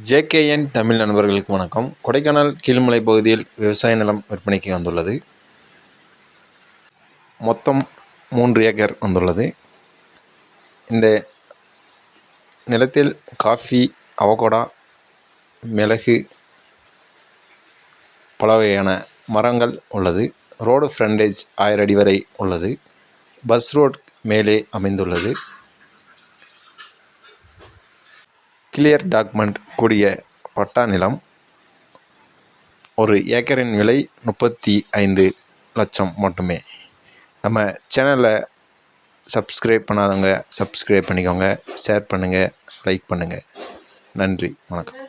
JKN Tamil நண்பர்களுக்கு வணக்கம். கொடைக்கானல் கீழ்மலை பகுதியில் விவசாய நிலம் விற்பனைக்கு வந்துள்ளது. மொத்தம் 3 ஏக்கர் வந்துள்ளது. இந்த நிலத்தில் காஃபி, அவகோடா, மிளகு, பல வகையான மரங்கள் உள்ளது. ரோடு ஃப்ரண்டேஜ் 1000 அடி வரை உள்ளது. பஸ் ரோட் மேலே அமைந்துள்ளது. கிளியர் டாக்குமெண்ட் கூடிய பட்டா நிலம். ஒரு ஏக்கரின் விலை 35 லட்சம் மட்டுமே. நம்ம சேனலை சப்ஸ்கிரைப் பண்ணாதவங்க சப்ஸ்கிரைப் பண்ணிக்கோங்க, ஷேர் பண்ணுங்கள், லைக் பண்ணுங்கள். நன்றி, வணக்கம்.